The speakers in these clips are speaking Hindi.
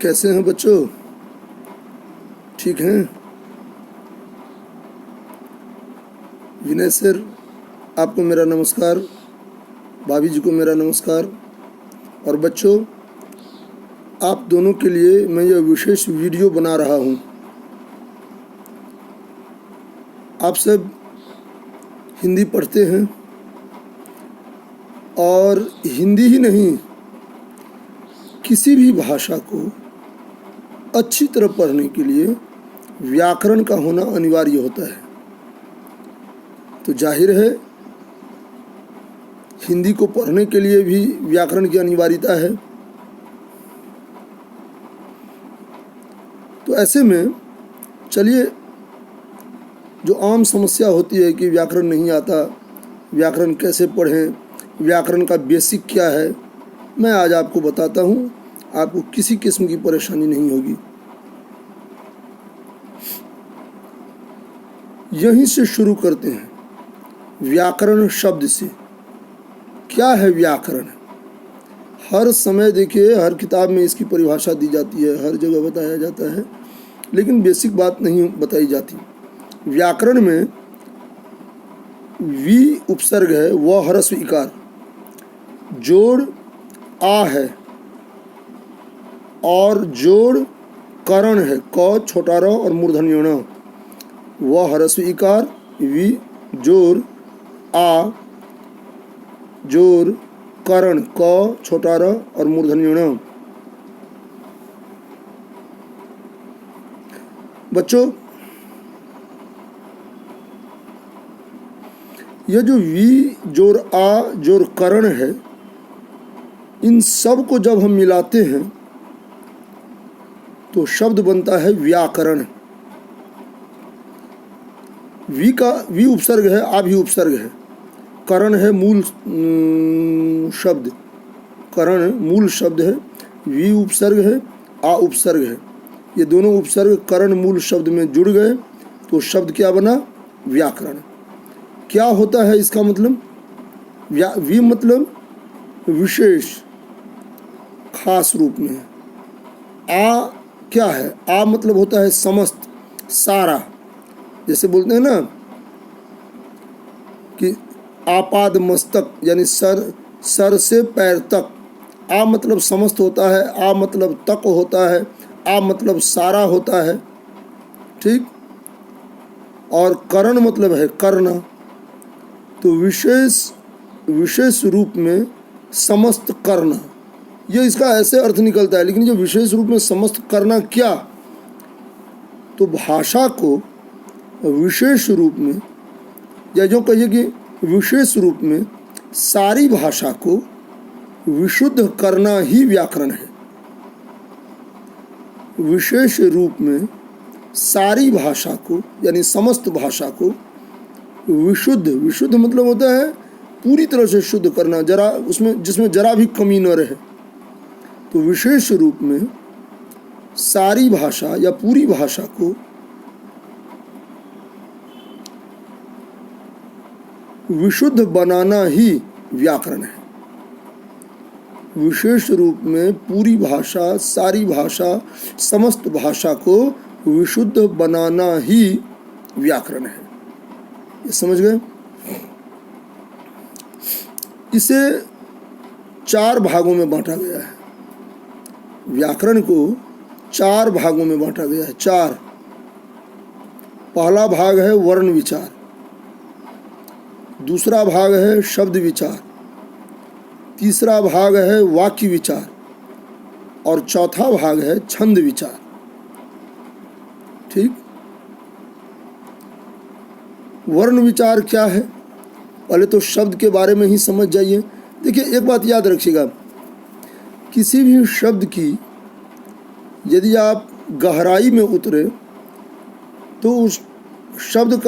कैसे हैं बच्चों? ठीक हैं? विनय सर, आपको मेरा नमस्कार, भाभी जी को मेरा नमस्कार। और बच्चों, आप दोनों के लिए मैं यह विशेष वीडियो बना रहा हूँ। आप सब हिंदी पढ़ते हैं और हिंदी ही नहीं, किसी भी भाषा को अच्छी तरह पढ़ने के लिए व्याकरण का होना अनिवार्य होता है। तो जाहिर है हिंदी को पढ़ने के लिए भी व्याकरण की अनिवार्यता है। तो ऐसे में चलिए, जो आम समस्या होती है कि व्याकरण नहीं आता, व्याकरण कैसे पढ़ें, व्याकरण का बेसिक क्या है, मैं आज आपको बताता हूँ। आपको किसी किस्म की परेशानी नहीं होगी। यहीं से शुरू करते हैं, व्याकरण शब्द से। क्या है व्याकरण? हर समय देखिए, हर किताब में इसकी परिभाषा दी जाती है, हर जगह बताया जाता है, लेकिन बेसिक बात नहीं बताई जाती। व्याकरण में वी उपसर्ग है, व ह्रस्व इकार, जोड़ आ है और जोड़ करण है, क छोटा र और मूर्धन्य ण। व ह्रस्व इकार, वी जोड़ आ, जोड़ करण क छोटा र और मूर्धन्य ण। बच्चों, यह जो वी जोड़ आ जोड़ करण है, इन सब को जब हम मिलाते हैं तो शब्द बनता है व्याकरण। वी उपसर्ग है, आ भी उपसर्ग है, करण है मूल शब्द, करण मूल शब्द है, वी उपसर्ग है, आ उपसर्ग है। ये दोनों उपसर्ग करण मूल शब्द में जुड़ गए तो शब्द क्या बना? व्याकरण। क्या होता है इसका मतलब? वी मतलब विशेष, खास रूप में। आ क्या है? आ मतलब होता है समस्त, सारा। जैसे बोलते हैं ना कि आपाद मस्तक, यानी सर से पैर तक। आ मतलब समस्त होता है, आ मतलब तक होता है, आ मतलब सारा होता है, ठीक। और करण मतलब है करना। तो विशेष रूप में समस्त करना, ये इसका ऐसे अर्थ निकलता है। लेकिन जो विशेष रूप में समस्त करना क्या? तो भाषा को विशेष रूप में, या जो कहिए कि विशेष रूप में सारी भाषा को विशुद्ध करना ही व्याकरण है। विशेष रूप में सारी भाषा को, यानी समस्त भाषा को विशुद्ध मतलब होता है पूरी तरह से शुद्ध करना, जरा उसमें जिसमें जरा भी कमी न रहे। तो विशेष रूप में सारी भाषा या पूरी भाषा को विशुद्ध बनाना ही व्याकरण है। विशेष रूप में पूरी भाषा, सारी भाषा, समस्त भाषा को विशुद्ध बनाना ही व्याकरण है। ये समझ गए? इसे 4 भागों में बांटा गया है। व्याकरण को 4 भागों में बांटा गया है। 4। पहला भाग है वर्ण विचार, दूसरा भाग है शब्द विचार, तीसरा भाग है वाक्य विचार और चौथा भाग है छंद विचार, ठीक। वर्ण विचार क्या है? पहले तो शब्द के बारे में ही समझ जाइए। देखिए, एक बात याद रखिएगा, किसी भी शब्द की यदि आप गहराई में उतरे तो उस शब्द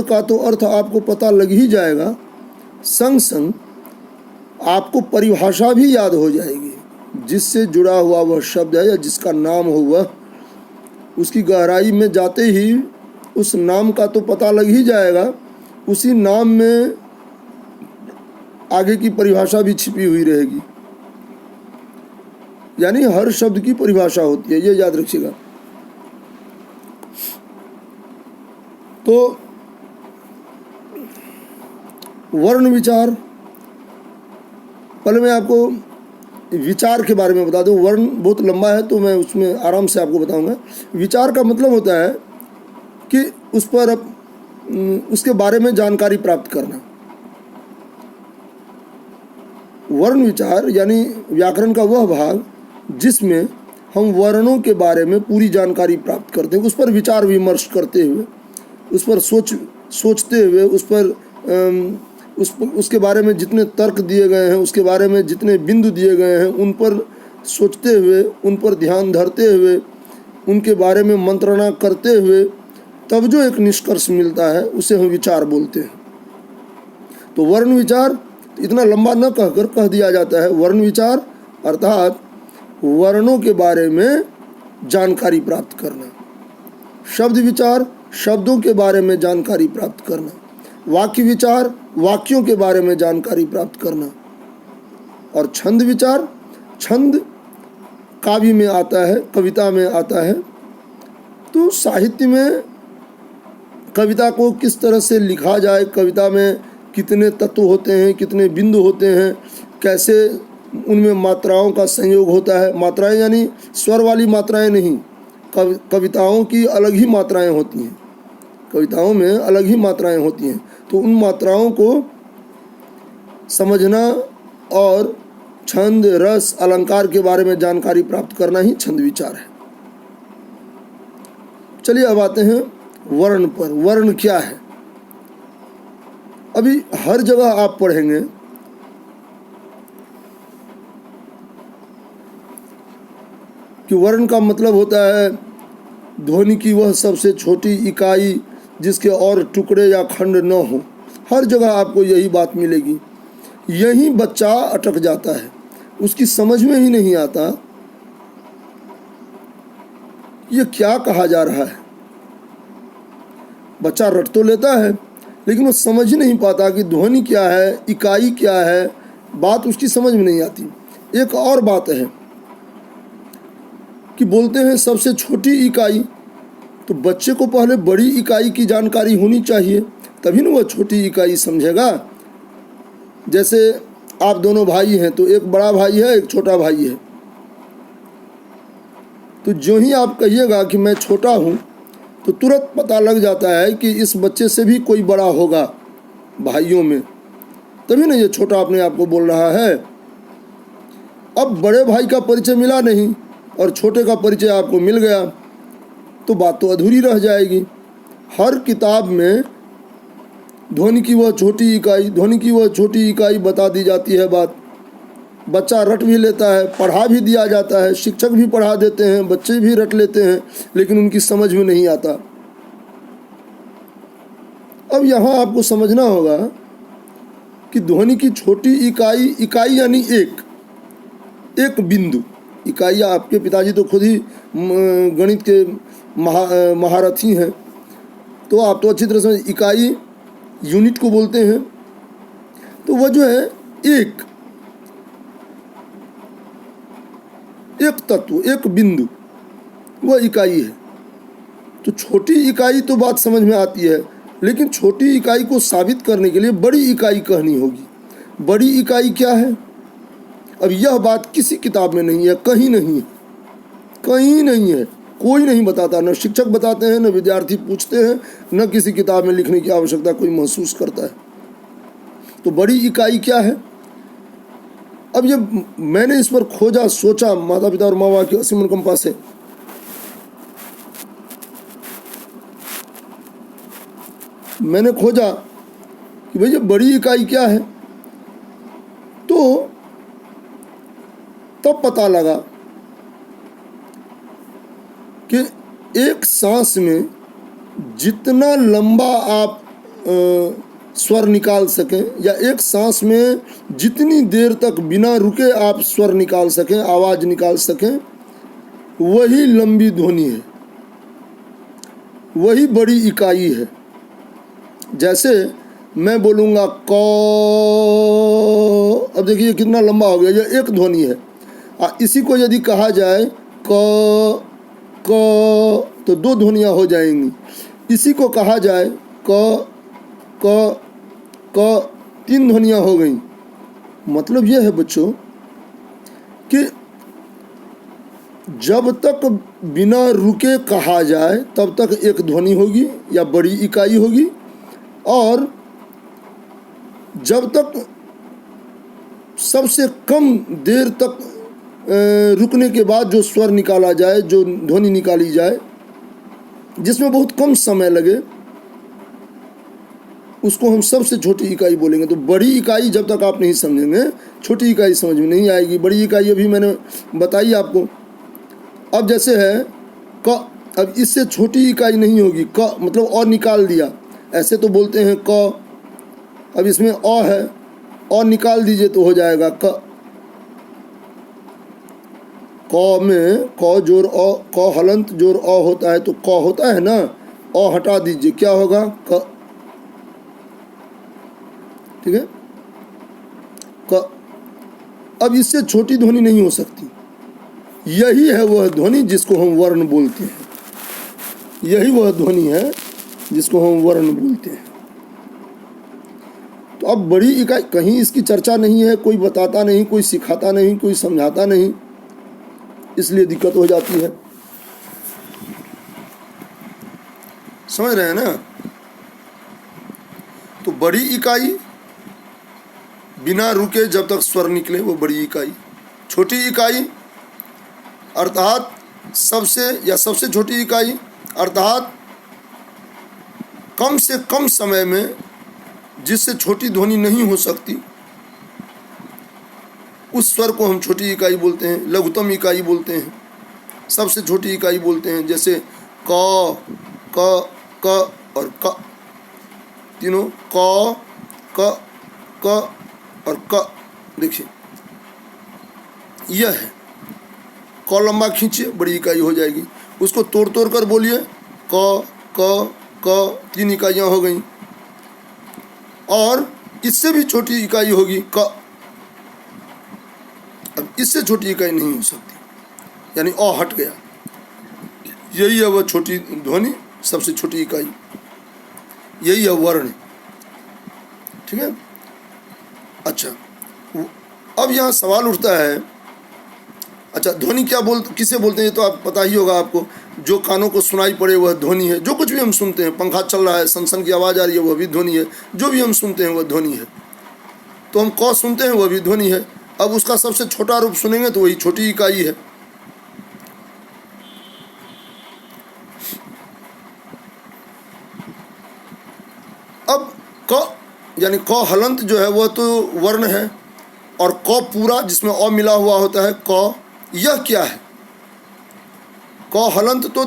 का तो अर्थ आपको पता लग ही जाएगा, संग संग आपको परिभाषा भी याद हो जाएगी, जिससे जुड़ा हुआ वह शब्द है या जिसका नाम हो वह। उसकी गहराई में जाते ही उस नाम का तो पता लग ही जाएगा, उसी नाम में आगे की परिभाषा भी छिपी हुई रहेगी। यानी हर शब्द की परिभाषा होती है, ये याद रखिएगा। तो वर्ण विचार, पहले मैं आपको विचार के बारे में बता दूं। वर्ण बहुत लंबा है तो मैं उसमें आराम से आपको बताऊंगा। विचार का मतलब होता है कि उस पर उसके बारे में जानकारी प्राप्त करना। वर्ण विचार यानी व्याकरण का वह भाग जिसमें हम वर्णों के बारे में पूरी जानकारी प्राप्त करते हैं, उस पर विचार विमर्श करते हुए, उस पर सोचते हुए, उसके बारे में जितने तर्क दिए गए हैं, उसके बारे में जितने बिंदु दिए गए हैं, उन पर सोचते हुए, उन पर ध्यान धरते हुए, उनके बारे में मंत्रणा करते हुए तब जो एक निष्कर्ष मिलता है उसे हम विचार बोलते हैं। तो वर्ण विचार इतना लंबा न कहकर कह दिया जाता है वर्ण विचार अर्थात वर्णों के बारे में जानकारी प्राप्त करना। शब्द विचार, शब्दों के बारे में जानकारी प्राप्त करना। वाक्य विचार, वाक्यों के बारे में जानकारी प्राप्त करना। और छंद विचार, छंद काव्य में आता है, कविता में आता है। तो साहित्य में कविता को किस तरह से लिखा जाए, कविता में कितने तत्व होते हैं, कितने बिंदु होते हैं, कैसे उनमें मात्राओं का संयोग होता है। मात्राएं यानी स्वर वाली मात्राएं नहीं, कविताओं की अलग ही मात्राएं होती हैं, कविताओं में अलग ही मात्राएं होती हैं। तो उन मात्राओं को समझना और छंद, रस, अलंकार के बारे में जानकारी प्राप्त करना ही छंद विचार है। चलिए अब आते हैं वर्ण पर। वर्ण क्या है? अभी हर जगह आप पढ़ेंगे कि वर्ण का मतलब होता है ध्वनि की वह सबसे छोटी इकाई जिसके और टुकड़े या खंड न हो। हर जगह आपको यही बात मिलेगी। यही बच्चा अटक जाता है, उसकी समझ में ही नहीं आता ये क्या कहा जा रहा है। बच्चा रट तो लेता है लेकिन वो समझ ही नहीं पाता कि ध्वनि क्या है, इकाई क्या है, बात उसकी समझ में नहीं आती। एक और बात है कि बोलते हैं सबसे छोटी इकाई, तो बच्चे को पहले बड़ी इकाई की जानकारी होनी चाहिए, तभी ना वह छोटी इकाई समझेगा। जैसे आप दोनों भाई हैं, तो एक बड़ा भाई है, एक छोटा भाई है। तो जो ही आप कहिएगा कि मैं छोटा हूँ, तो तुरंत पता लग जाता है कि इस बच्चे से भी कोई बड़ा होगा भाइयों में, तभी ना ये छोटा अपने आप को बोल रहा है। अब बड़े भाई का परिचय मिला नहीं और छोटे का परिचय आपको मिल गया, तो बात तो अधूरी रह जाएगी। हर किताब में ध्वनि की वह छोटी इकाई, ध्वनि की वह छोटी इकाई बता दी जाती है। बात बच्चा रट भी लेता है, पढ़ा भी दिया जाता है, शिक्षक भी पढ़ा देते हैं, बच्चे भी रट लेते हैं, लेकिन उनकी समझ में नहीं आता। अब यहाँ आपको समझना होगा कि ध्वनि की छोटी इकाई, इकाई यानी एक बिंदु। इकाई, आपके पिताजी तो खुद ही गणित के महारथी हैं, तो आप तो अच्छी तरह से इकाई यूनिट को बोलते हैं। तो वह जो है एक तत्व, एक बिंदु, वह इकाई है। तो छोटी इकाई तो बात समझ में आती है, लेकिन छोटी इकाई को साबित करने के लिए बड़ी इकाई कहनी होगी। बड़ी इकाई क्या है? अब यह बात किसी किताब में नहीं है, कहीं नहीं है, कहीं नहीं है, कोई नहीं बताता। न शिक्षक बताते हैं, न विद्यार्थी पूछते हैं, न किसी किताब में लिखने की आवश्यकता कोई महसूस करता है। तो बड़ी इकाई क्या है? अब ये मैंने इस पर खोजा, सोचा, माता पिता और माँ बाप की असीम अनुकंपा से। मैंने खोजा कि भैया बड़ी इकाई क्या है, तो तब पता लगा कि एक सांस में जितना लंबा आप स्वर निकाल सकें, या एक सांस में जितनी देर तक बिना रुके आप स्वर निकाल सकें, आवाज़ निकाल सकें, वही लंबी ध्वनि है, वही बड़ी इकाई है। जैसे मैं बोलूँगा क, अब देखिए कितना लंबा हो गया, ये एक ध्वनि है। इसी को यदि कहा जाए क तो 2 ध्वनियाँ हो जाएंगी। इसी को कहा जाए क 3 ध्वनियाँ हो गई। मतलब यह है बच्चों कि जब तक बिना रुके कहा जाए तब तक एक ध्वनि होगी या बड़ी इकाई होगी, और जब तक सबसे कम देर तक रुकने के बाद जो स्वर निकाला जाए, जो ध्वनि निकाली जाए, जिसमें बहुत कम समय लगे, उसको हम सबसे छोटी इकाई बोलेंगे। तो बड़ी इकाई जब तक आप नहीं समझेंगे, छोटी इकाई समझ में नहीं आएगी। बड़ी इकाई अभी मैंने बताई आपको। अब जैसे है क, अब इससे छोटी इकाई नहीं होगी। क मतलब और निकाल दिया, ऐसे तो बोलते हैं क। अब इसमें अ है, और निकाल दीजिए तो हो जाएगा क। क में क जोर अ, क हलंत जोर अ होता है तो क होता है ना, अ हटा दीजिए, क्या होगा क। ठीक है, क। अब इससे छोटी ध्वनि नहीं हो सकती। यही है वह ध्वनि जिसको हम वर्ण बोलते हैं। यही वह ध्वनि है जिसको हम वर्ण बोलते हैं। तो अब बड़ी इकाई, कहीं इसकी चर्चा नहीं है, कोई बताता नहीं, कोई सिखाता नहीं, कोई समझाता नहीं, इसलिए दिक्कत हो जाती है। समझ रहे हैं ना? तो बड़ी इकाई बिना रुके जब तक स्वर निकले वो बड़ी इकाई। छोटी इकाई अर्थात सबसे छोटी इकाई अर्थात कम से कम समय में जिससे छोटी ध्वनि नहीं हो सकती, उस स्वर को हम छोटी इकाई बोलते हैं, लघुत्तम इकाई बोलते हैं, सबसे छोटी इकाई बोलते हैं। जैसे क, क, क और क, तीनों क, क, क और क। देखिए यह है, क लंबा खींचिए, बड़ी इकाई हो जाएगी। उसको तोड़ तोड़ कर बोलिए, क क क, 3 इकाइयाँ हो गई। और इससे भी छोटी इकाई होगी क। अब इससे छोटी इकाई नहीं हो सकती, यानी अ हट गया। यही है वह छोटी ध्वनि, सबसे छोटी इकाई, यही है वर्ण। ठीक है। अच्छा, अब यहाँ सवाल उठता है, अच्छा ध्वनि किसे बोलते हैं? ये तो आप पता ही होगा आपको। जो कानों को सुनाई पड़े वह ध्वनि है। जो कुछ भी हम सुनते हैं, पंखा चल रहा है, सन की आवाज़ आ रही है, वह भी ध्वनि है। जो भी हम सुनते हैं वह ध्वनि है। तो हम क सुनते हैं, वह भी ध्वनि है। अब उसका सबसे छोटा रूप सुनेंगे तो वही छोटी इकाई है। अब क यानी क हलंत जो है वह तो वर्ण है, और क पूरा जिसमें अ मिला हुआ होता है क, यह क्या है? क हलंत तो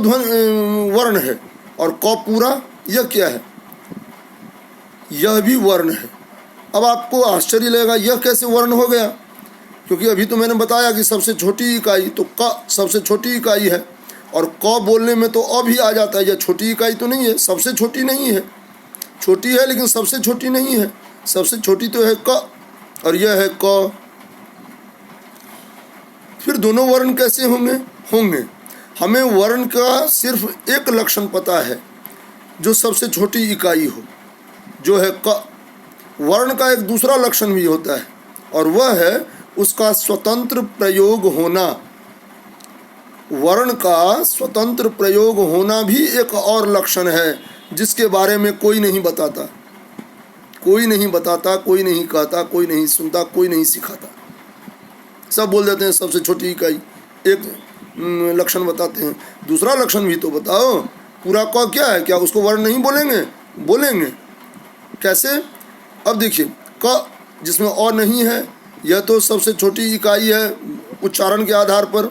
वर्ण है, और क पूरा यह क्या है? यह भी वर्ण है। अब आपको आश्चर्य लगेगा, यह कैसे वर्ण हो गया? क्योंकि अभी तो मैंने बताया कि सबसे छोटी इकाई, तो क सबसे छोटी इकाई है, और क बोलने में तो अ भी आ जाता है। यह छोटी इकाई तो नहीं है, सबसे छोटी नहीं है, छोटी है लेकिन सबसे छोटी नहीं है। सबसे छोटी तो है क, और यह है क। फिर दोनों वर्ण कैसे होंगे? हमें वर्ण का सिर्फ एक लक्षण पता है, जो सबसे छोटी इकाई हो, जो है क। वर्ण का एक दूसरा लक्षण भी होता है, और वह है उसका स्वतंत्र प्रयोग होना। वर्ण का स्वतंत्र प्रयोग होना भी एक और लक्षण है, जिसके बारे में कोई नहीं बताता, कोई नहीं बताता, कोई नहीं कहता, कोई नहीं सुनता, कोई नहीं सिखाता। सब बोल देते हैं सबसे छोटी इकाई, एक लक्षण बताते हैं। दूसरा लक्षण भी तो बताओ। पूरा क क्या है? क्या उसको वर्ण नहीं बोलेंगे? बोलेंगे। कैसे? अब देखिए, क जिसमें अ नहीं है, यह तो सबसे छोटी इकाई है उच्चारण के आधार पर,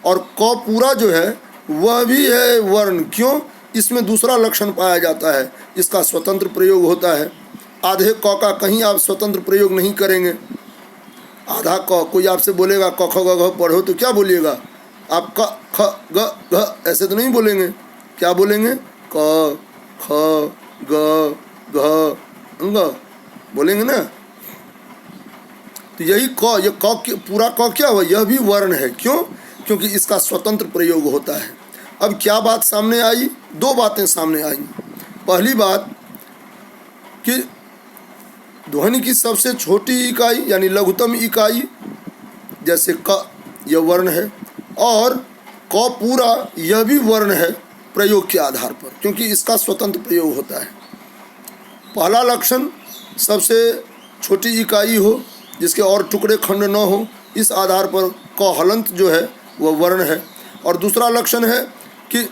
और क पूरा जो है वह भी है वर्ण। क्यों? इसमें दूसरा लक्षण पाया जाता है, इसका स्वतंत्र प्रयोग होता है। आधे क का कहीं आप स्वतंत्र प्रयोग नहीं करेंगे। आधा क, कोई आपसे बोलेगा क ख ग घ पढ़ो, तो क्या बोलिएगा आप? क ख ग घ ऐसे तो नहीं बोलेंगे। क्या बोलेंगे? क ख ग घ ङ बोलेंगे ना। तो तो यही क, ये क पूरा क क्या हुआ, यह भी वर्ण है। क्यों? क्योंकि इसका स्वतंत्र प्रयोग होता है। अब क्या बात सामने आई? दो बातें सामने आई। पहली बात कि ध्वनि की सबसे छोटी इकाई यानी लघुतम इकाई जैसे क, यह वर्ण है, और क पूरा यह भी वर्ण है प्रयोग के आधार पर, क्योंकि इसका स्वतंत्र प्रयोग होता है। पहला लक्षण सबसे छोटी इकाई हो, जिसके और टुकड़े खंड न हो, इस आधार पर क हलंत जो है वह वर्ण है। और दूसरा लक्षण है कि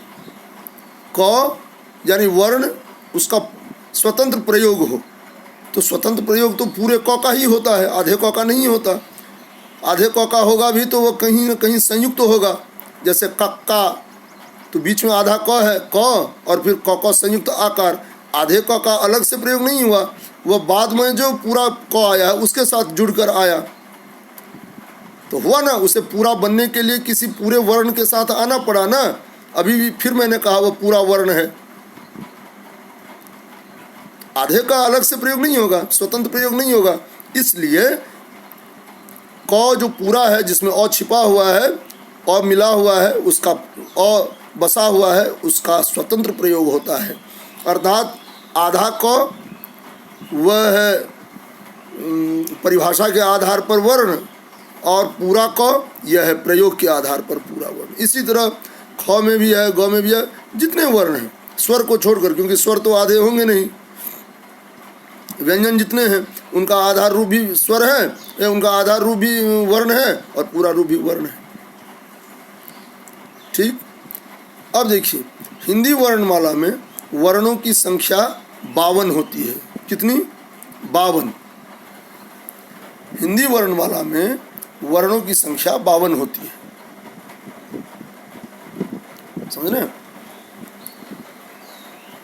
क यानी वर्ण उसका स्वतंत्र प्रयोग हो। तो स्वतंत्र प्रयोग तो पूरे क का ही होता है, आधे क का नहीं होता। आधे क का होगा भी तो वह कहीं न कहीं संयुक्त होगा। जैसे कक्का, तो बीच में आधा क है, क, और फिर क संयुक्त आकार। आधे क का अलग से प्रयोग नहीं हुआ, वह बाद में जो पूरा क आया है उसके साथ जुड़कर आया तो हुआ ना। उसे पूरा बनने के लिए किसी पूरे वर्ण के साथ आना पड़ा ना। अभी भी फिर मैंने कहा वह पूरा वर्ण है। आधे का अलग से प्रयोग नहीं होगा, स्वतंत्र प्रयोग नहीं होगा। इसलिए क जो पूरा है, जिसमें अ छिपा हुआ है, अ मिला हुआ है, उसका अ बसा हुआ है, उसका स्वतंत्र प्रयोग होता है। अर्थात आधा क वह है परिभाषा के आधार पर वर्ण, और पूरा क यह है प्रयोग के आधार पर पूरा वर्ण। इसी तरह ख में भी है, ग में भी है, जितने वर्ण हैं स्वर को छोड़कर, क्योंकि स्वर तो आधे होंगे नहीं। व्यंजन जितने हैं उनका आधार रूप भी स्वर है, उनका आधार रूप भी वर्ण है, और पूरा रूप भी वर्ण है। ठीक। अब देखिए, हिंदी वर्णमाला में वर्णों की संख्या 52 होती है। कितनी? 52। हिंदी वर्णमाला में वर्णों की संख्या 52 होती है। समझ रहे हैं?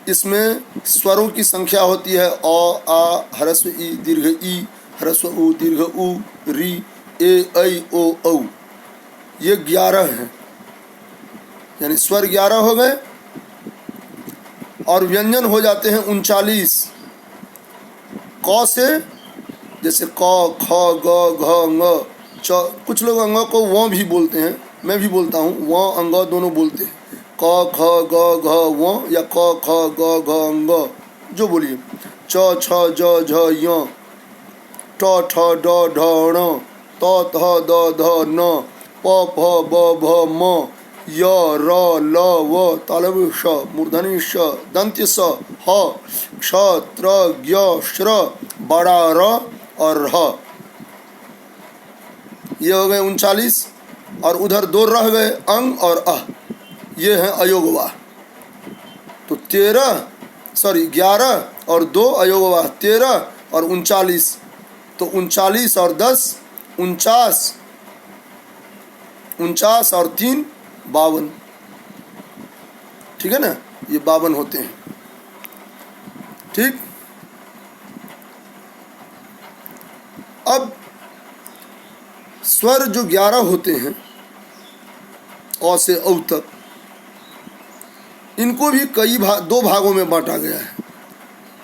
इसमें स्वरों की संख्या होती है अ, आ, ह्रस्व ई, दीर्घ ई, ह्रस्व उ, दीर्घ उ, री, ए, ऐ, ओ, औ। ये 11 हैं, यानी स्वर 11 हो गए, और व्यंजन हो जाते हैं 39। क से, जैसे क, ख, ग, घ, ङ, च। कुछ लोग अंग को व भी बोलते हैं, मैं भी बोलता हूँ, व अंग दोनों बोलते हैं। क, ख, ग, घ, व, या क, ख, ग, घ, ङ, जो बोलिए। च, छ, ज, झ, य, ट, ठ, ड, ढ, ण, त, थ, द, ध, न, प, फ, ब, भ, म, य, र, ल, व, तालव्य श, मूर्धन्य श, दंत्य स, ह, क्ष, त्र, ज्ञ, श्र, बड़ा र और ह। ये हो गए 39, और उधर 2 रह गए, अंग और अ। ये हैं अयोगवाह। तो 11 और 2 अयोगवाह, 13 और 39। तो 39 और 10 49, 49 और 3 52। ठीक है ना, ये 52 होते हैं। ठीक। अब स्वर जो 11 होते हैं अ से औ तक, इनको भी दो भागों में बांटा गया है,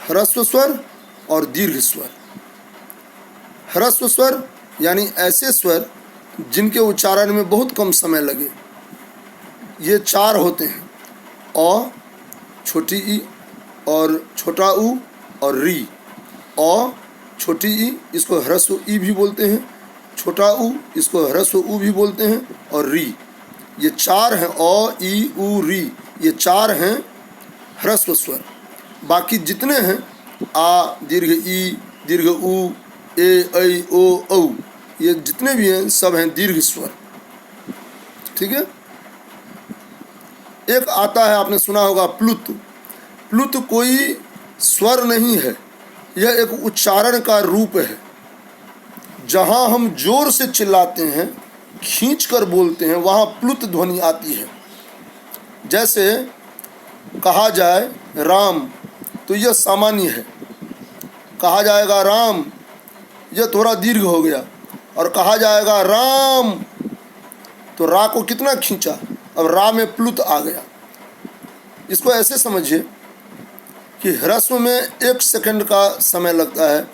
ह्रस्व स्वर और दीर्घ स्वर। ह्रस्व स्वर यानी ऐसे स्वर जिनके उच्चारण में बहुत कम समय लगे। ये 4 होते हैं, अ, छोटी ई और छोटा उ और री। अ, छोटी ई, इसको ह्रस्व ई भी बोलते हैं, छोटा उ, इसको ह्रस्व उ भी बोलते हैं, और री। ये 4 हैं, अ, ई, उ, री, ये 4 हैं ह्रस्व स्वर। बाकी जितने हैं आ, दीर्घ ई, दीर्घ उ, ए, ऐ, ओ, औ, ये जितने भी हैं सब हैं दीर्घ स्वर। ठीक है। एक आता है, आपने सुना होगा, प्लुत। प्लुत कोई स्वर नहीं है, यह एक उच्चारण का रूप है। जहाँ हम जोर से चिल्लाते हैं, खींच कर बोलते हैं, वहाँ प्लुत ध्वनि आती है। जैसे कहा जाए राम, तो यह सामान्य है। कहा जाएगा राम, यह थोड़ा दीर्घ हो गया। और कहा जाएगा राम, तो रा को कितना खींचा, अब रा में प्लुत आ गया। इसको ऐसे समझिए कि ह्रस्व में 1 सेकंड का समय लगता है,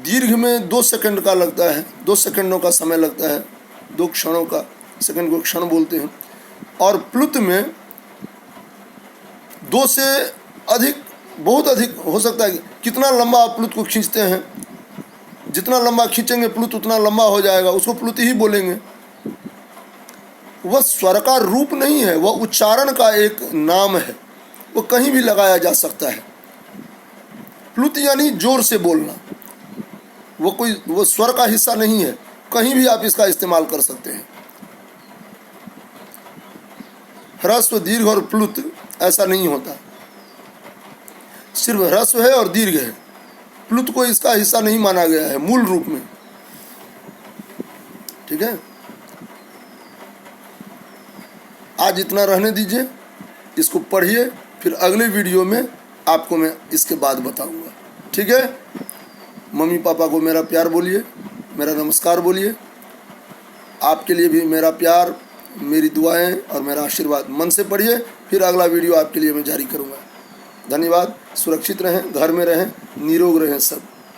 दीर्घ में 2 सेकंड का लगता है, 2 सेकंडों का समय लगता है, 2 क्षणों का, सेकंड को क्षण बोलते हैं। और प्लुत में 2 से अधिक, बहुत अधिक हो सकता है। कितना लंबा आप प्लुत को खींचते हैं, जितना लंबा खींचेंगे प्लुत उतना लंबा हो जाएगा, उसको प्लुत ही बोलेंगे। वह स्वर का रूप नहीं है, वह उच्चारण का एक नाम है, वो कहीं भी लगाया जा सकता है। प्लुत यानी जोर से बोलना, वो स्वर का हिस्सा नहीं है, कहीं भी आप इसका इस्तेमाल कर सकते हैं। ह्रस्व, दीर्घ और प्लुत ऐसा नहीं होता, सिर्फ ह्रस्व है और दीर्घ है। प्लुत को इसका हिस्सा नहीं माना गया है मूल रूप में, ठीक है। आज इतना रहने दीजिए, इसको पढ़िए, फिर अगले वीडियो में आपको मैं इसके बाद बताऊंगा, ठीक है। मम्मी पापा को मेरा प्यार बोलिए, मेरा नमस्कार बोलिए। आपके लिए भी मेरा प्यार, मेरी दुआएं और मेरा आशीर्वाद। मन से पढ़िए, फिर अगला वीडियो आपके लिए मैं जारी करूंगा। धन्यवाद। सुरक्षित रहें, घर में रहें, निरोग रहें सब।